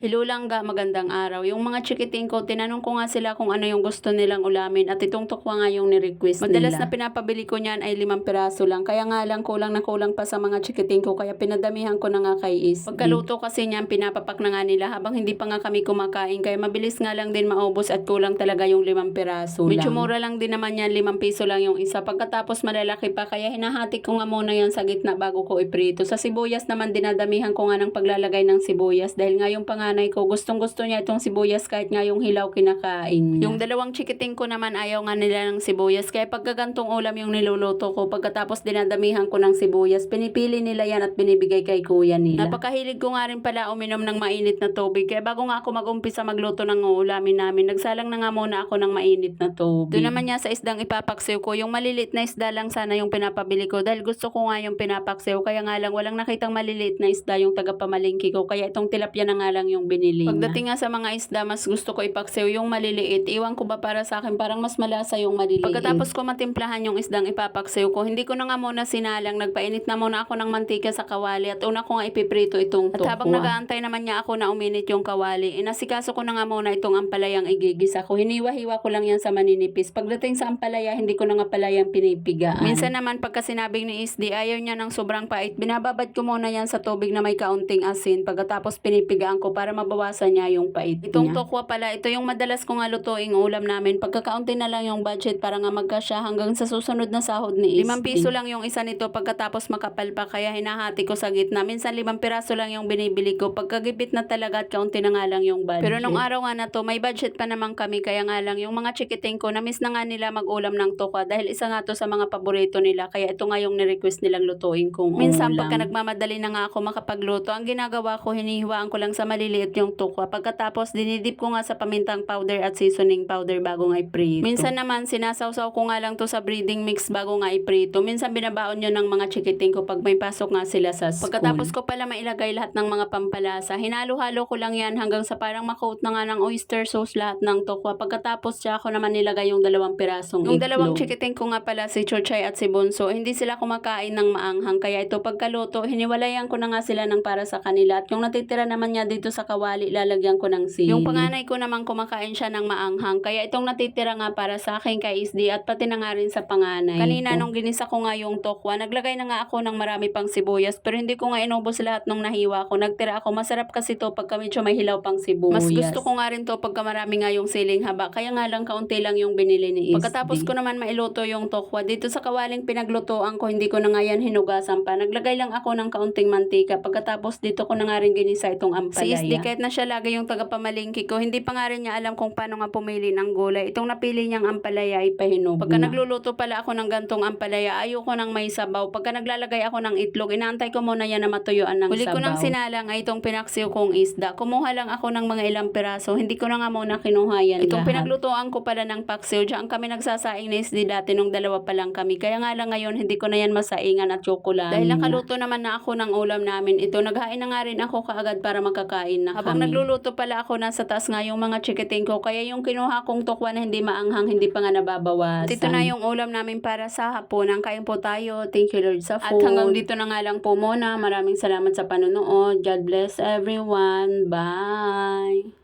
Hello langga, magandang araw. Yung mga chikiting ko, tinanong ko nga sila kung ano yung gusto nilang ulamin at itong tukwa nga yung ni-request nila. Madalas na pinapabili ko niyan ay 5 piraso lang. Kaya nga lang kulang na kulang pa sa mga chikiting ko kaya pinadamihan ko na nga kay Is. Pagkaluto kasi niyan, pinapapak na nga nila habang hindi pa nga kami kumakain. Kaya mabilis nga lang din maubos at kulang talaga yung 5 piraso lang. Medyo mura lang din naman yan, 5 piso lang yung isa. Pagkatapos malalaki pa kaya hinahati ko nga muna yan sa gitna bago ko iprito. Sa sibuyas naman dinadamihan ko nga ng paglalagay ng sibuyas dahil nga yung panganay ko gustong-gusto niya itong sibuyas kahit nga yung hilaw kinakain niya. Yung dalawang chikiting ko naman ayaw nga nila ng sibuyas kaya pagkagantong ulam yung niluluto ko pagkatapos dinadamihan ko ng sibuyas pinipili nila yan at binibigay kay kuya nila. Napakahilig ko nga rin pala uminom ng mainit na tubig kaya bago nga ako mag-umpisa magluto ng ulamin namin nagsalang na nga muna ako ng mainit na tubig. Doon naman niya sa isdang ipapaksiw ko yung maliliit na isda lang sana yung pinapabili ko dahil gusto ko nga yung pinapaksiw kaya nga lang walang nakitang maliliit na isda yung tagapamalingki ko kaya itong tilapia na nga lang yung binili na. Pagdating nga sa mga isda, mas gusto ko ipaksew yung maliliit. Iwan ko ba para sa akin, parang mas malasa yung maliliit. Pagkatapos ko matimplahan yung isdang ipapaksew ko, hindi ko na nga muna sinalang. Nagpainit na muna ako ng mantika sa kawali at una ko nga ipiprito itong tukwa. At habang nagaantay naman niya ako na uminit yung kawali, inasikaso ko na nga muna itong ampalayang igigisa ko. Hiniwa-hiwa ko lang yan sa maninipis. Pagdating sa ampalaya, hindi ko na nga palayang pinipigaan. Minsan naman pagka sinabing ni Isdi, ayaw niya ng sobrang pait, binababad ko muna yan sa tubig na may kaunting asin. Pagkatapos pinipigaan ko para mabawasan niya yung pait niya. Itong tokwa pala, ito yung madalas ko nga lutuing ulam namin. Pagkakaunti na lang yung budget para nga magkasya hanggang sa susunod na sahod ni Isdi. 5 piso lang yung isa nito pagkatapos makapal pa kaya hinahati ko sa gitna. Minsan 5 piraso lang yung binibili ko. Pagkagipit na talaga at kaunti na nga lang yung budget. Pero nung araw nga na to, may budget pa naman kami kaya nga lang yung mga chikiting ko, na-miss na nga nila mag-ulam ng tokwa dahil isa nga to sa mga paborito nila. Kaya ito nga yung ni-request nilang lutuin kong minsan ulam. Pagka nagmamadali na nga ako makapagluto, ang ginagawa ko, hinihiwaan ko lang sa maliliit yung tukwa. Pagkatapos, dinidip ko nga sa pamintang powder at seasoning powder bago nga iprito. Minsan naman, sinasawsaw ko nga lang to sa breading mix bago nga iprito. Minsan binabaon yun ng mga chikiting ko pag may pasok nga sila sa school. Pagkatapos ko pala mailagay lahat ng mga pampalasa, hinalo-halo ko lang yan hanggang sa parang makoat na nga ng oyster sauce lahat ng tukwa. Pagkatapos siya ako naman nilagay yung 2 pirasong itlog. Yung dalawang chikiting ko nga pala, si Chochay at si Bunso, hindi sila kumakain ng maanghang. Kaya ito pagkaluto, hiniwalayan ko na nga sila ng para sa kanila. At yung natitira naman niya dito sa kawali, lalagyan ko ng sili. Yung panganay ko naman kumakain siya ng maanghang. Kaya itong natitira nga para sa akin kay Isdi at pati na nga rin sa panganay. Kanina nung ginisa ko nga yung tokwa, naglagay na nga ako ng marami pang sibuyas. Pero hindi ko nga inubos lahat nung nahiwa ko. Nagtira ako. Masarap kasi to pagka medyo may hilaw pang sibuyas. Mas gusto ko nga rin to pagka marami nga yung siling haba. Kaya nga lang kaunti lang yung binili ni Isdi. Pagkatapos ko naman mailuto yung tokwa, dito sa kawaling pinaglutoan ko, hindi ko na nga yan hinugasan pa. Naglagay lang ako ng kaunting mantika. Pagkatapos dito ko na nga rin ginisa itong ampalaya. Si Isdi kahit na siya lagi yung tagapamalingki ko, hindi pa nga rin niya alam kung paano nga pumili ng gulay. Itong napili niyang ampalaya ay pahinog. Pagka nagluluto pala ako ng gantong ampalaya, ayoko nang may sabaw. Pagka naglalagay ako ng itlog, inaantay ko muna yan na matuyuan ng huli sabaw. Huli ko nang sinalang ay itong pinaksiw kong isda. Kumuha lang ako ng mga ilang piraso. Hindi ko na nga muna kinuha yan itong lahat. Pinaglutoan ko pala ng paksiw. Diyan kami nagsasaing ni Isdi dati nung 2 pa lang kami. Kaya nga lang ngayon, hindi ko na yan masaingan at tsokolate. Dahil nakaluto naman na ako ng ulam namin ito, naghain na nga rin ako kaagad para makakain na habang kami. Nagluluto pala ako, nasa taas nga yung mga chikiting ko. Kaya yung kinuha kong tukwa na hindi maanghang, hindi pa nga nababawasan. At ito na yung ulam namin para sa hapunan. Kain po tayo. Thank you Lord sa food. At hanggang dito na nga lang po muna. Maraming salamat sa panonood. God bless everyone. Bye!